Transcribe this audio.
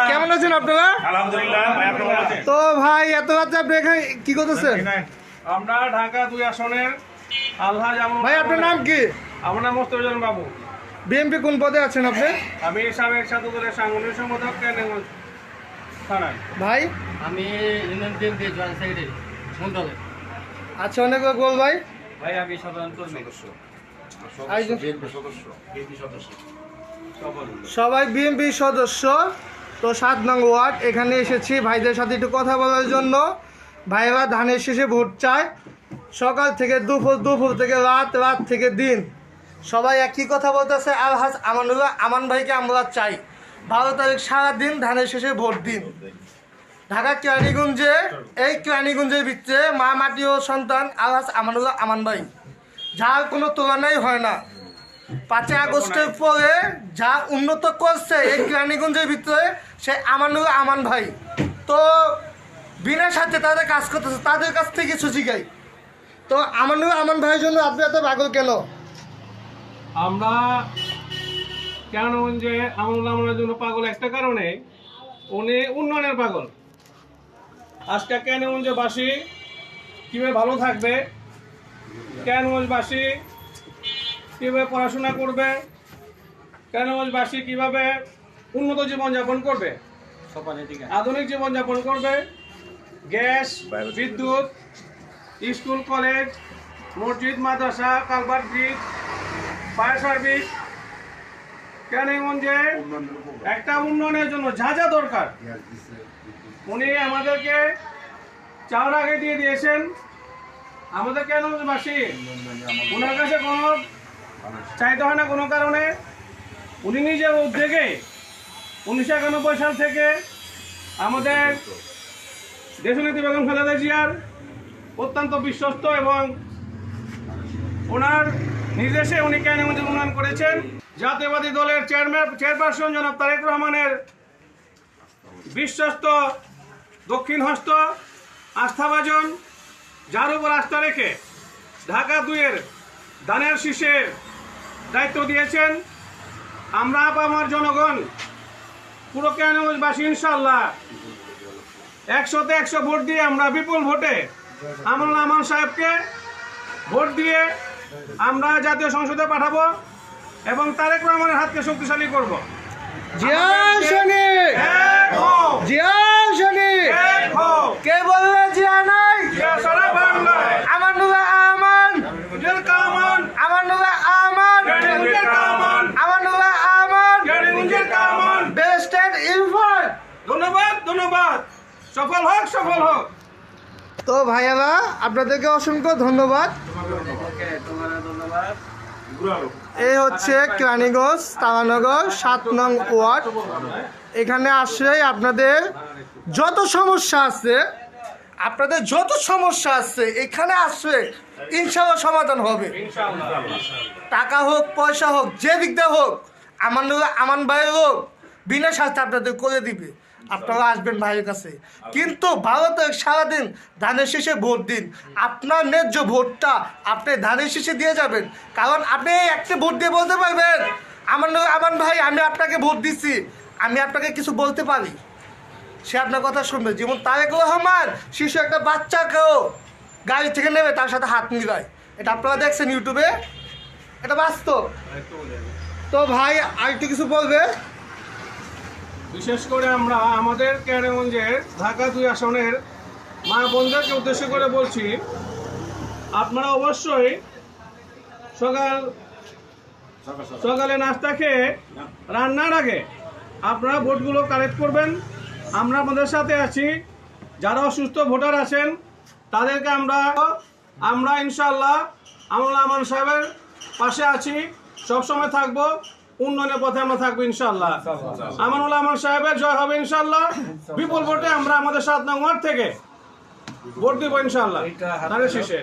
কেমন আছেন আপনারা? আলহামদুলিল্লাহ। তো ভাই এত রাত্রে আপনি এখানে কি করতেছেন? আমরা ঢাকা 2 আসনের আলহাজ ভাই আপনার নাম কি? আমার নাম মোস্তাফিজুর বাবু। বিএমপি কোন পদে আছেন আপনি? আমি সাবেক ছাত্রদলের সাংগঠনিক সম্পাদক কেরানীগঞ্জ থানায়। ভাই আমি ইউনিয়ন বিএনপি জয়েন্ট সেক্রেটারি মন্ডলে। আচ্ছা, অনেক গোল ভাই। ভাই আমি সাধারণ কর্মী সবাই বিএমপি সদস্য। তো 7 নং ওয়ার্ড এখানে এসেছি ভাইদের সাথে একটু কথা বলার জন্য। ভাইরা ধানের শেষে ভোট চায়, সকাল থেকে দুপুর, দুপুর থেকে রাত, রাত থেকে দিন। সবাই একই কথা বলতেছে, আলহাজ আমানুল্লাহ আমান ভাইকে আমরা চাই। 12 তারিখ সারাদিন ধানের শেষে ভোট দিন। ঢাকা কেরানীগঞ্জে, এই কেরানীগঞ্জের ভিতরে মা মাটি ও সন্তান আলহাজ আমানুল্লাহ আমান ভাই, যার কোনো তুলনাই হয় না। 5 আগস্টের পরে যা উন্নত করছে এই কেরানীগঞ্জের ভিতরে, সে আমানুল্লাহ আমান ভাই। তো বিনা সাথে তাদের কাজ করতেছে, তাদের কাছ থেকে কিছু শিখাই। তো আমানুল্লাহ আমান ভাইয়ের জন্য আপনি এত পাগল কেন? আমরা কেরানীগঞ্জে আমানুল্লাহ আমানের জন্য পাগল একটা কারণে, উনি উন্নয়নের পাগল। আজকে কেরানীগঞ্জবাসী কীভাবে ভালো থাকবে, কেরানীগঞ্জবাসী কীভাবে পড়াশোনা করবে, কেরানীগঞ্জবাসী কীভাবে উন্নত জীবনযাপন করবে, আধুনিক জীবনযাপন করবে, গ্যাস, বিদ্যুৎ, স্কুল, কলেজ, মসজিদ, মাদ্রাসা, কালভার্ট ব্রিজ, ফায়ার সার্ভিস, কেরানীগঞ্জে একটা উন্নয়নের জন্য যা যা দরকার উনি আমাদেরকে চাওয়ার আগে দিয়ে দিয়েছেন। আমাদের কেরানীগঞ্জবাসী ওনার কাছে কোনো চাইতে হয় না কোনো কারণে। উনি নিজের উদ্যোগে 1991 সাল থেকে আমাদের দেশনেত্রী বেগম খালেদা জিয়ার অত্যন্ত বিশ্বস্ত এবং ওনার নির্দেশে উনি কেরানীগঞ্জে উন্নয়ন করেছেন। জাতীয়বাদী দলের চেয়ারপারসন জনাব তারেক রহমানের বিশ্বস্ত দক্ষিণ হস্ত, আস্থাভাজন, যার উপর আস্থা রেখে ঢাকা 2-এর ধানের শীষে দায়িত্ব দিয়েছেন। আমরা আমার জনগণ পুরো কেরানীগঞ্জবাসী ইনশাআল্লাহ 100তে 100 ভোট দিয়ে আমরা বিপুল ভোটে আমানুল্লাহ আমান সাহেবকে ভোট দিয়ে আমরা জাতীয় সংসদে পাঠাবো এবং তারেক রহমানের হাতকে শক্তিশালী করব। জিয়া শনি, জিয়া শনি, কে বললে জিয়া নাই? সারা বাংলায় আমানুল্লাহ আমান, নিজের কামান, আমানুল্লাহ আমান, নিজের কামান, আমানুল্লাহ আমান, নিজের কামান। বেস্ট এন্ড ইনফার্ট। ধন্যবাদ, ধন্যবাদ। সফল হোক, সফল হোক। তো ভাইয়ারা আপনাদেরকে অসংখ্য ধন্যবাদ। ধন্যবাদ। এই হচ্ছে কেরানীগঞ্জ তারানগর 7 নং ওয়ার্ড। এখানে আসলে আপনাদের যত সমস্যা আছে, এখানে আসলে ইনশাআল্লাহ সমাধান হবে। টাকা হোক, পয়সা হোক, যে দিক দিয়ে হোক, আমানুল্লাহ আমান ভাইয়ের হোক, বিনা স্বার্থে আপনাদের করে দিবে। আপনারা আসবেন ভাইয়ের কাছে, কিন্তু ভারতে সারাদিন ধানের শীষে ভোট দিন। আপনার ন্যায্য ভোটটা আপনি ধানের শীষে দিয়ে যাবেন, কারণ আপনি একটা ভোট দিয়ে বলতে পারবেন আমান ভাই আমি আপনাকে ভোট দিচ্ছি, আমি আপনাকে কিছু বলতে পারি, সে আপনার কথা শুনবে। যেমন তারেক রহমান শিশু একটা বাচ্চাকেও গাড়ি থেকে নেবে তার সাথে হাত মিলায়, এটা আপনারা দেখছেন ইউটিউবে, এটা বাস্তব। তো ভাই আর একটু কিছু বলবে? বিশেষ করে আমরা আমাদের কেরানীগঞ্জের ঢাকা 2 আসনের মা বোনদেরকে উদ্দেশ্য করে বলছি, আপনারা অবশ্যই সকালে নাস্তা খেয়ে রান্নার আগে আপনারা ভোটগুলো কালেক্ট করবেন। আমরা আমাদের সাথে আছি, যারা অসুস্থ ভোটার আছেন তাদেরকে আমরা ইনশাআল্লাহ আমানুল্লাহ আমান সাহেবের পাশে আছি, সবসময় থাকবো, উন্নয়নের পথে আমরা থাকবো ইনশাআল্লাহ। আমানুল্লাহ আমান সাহেবের জয় হবে ইনশাআল্লাহ। বিপুল ভোটে আমরা আমাদের 7 নং ওয়ার্ড থেকে ভোট দিব ইনশাআল্লাহ ধানের শীষে।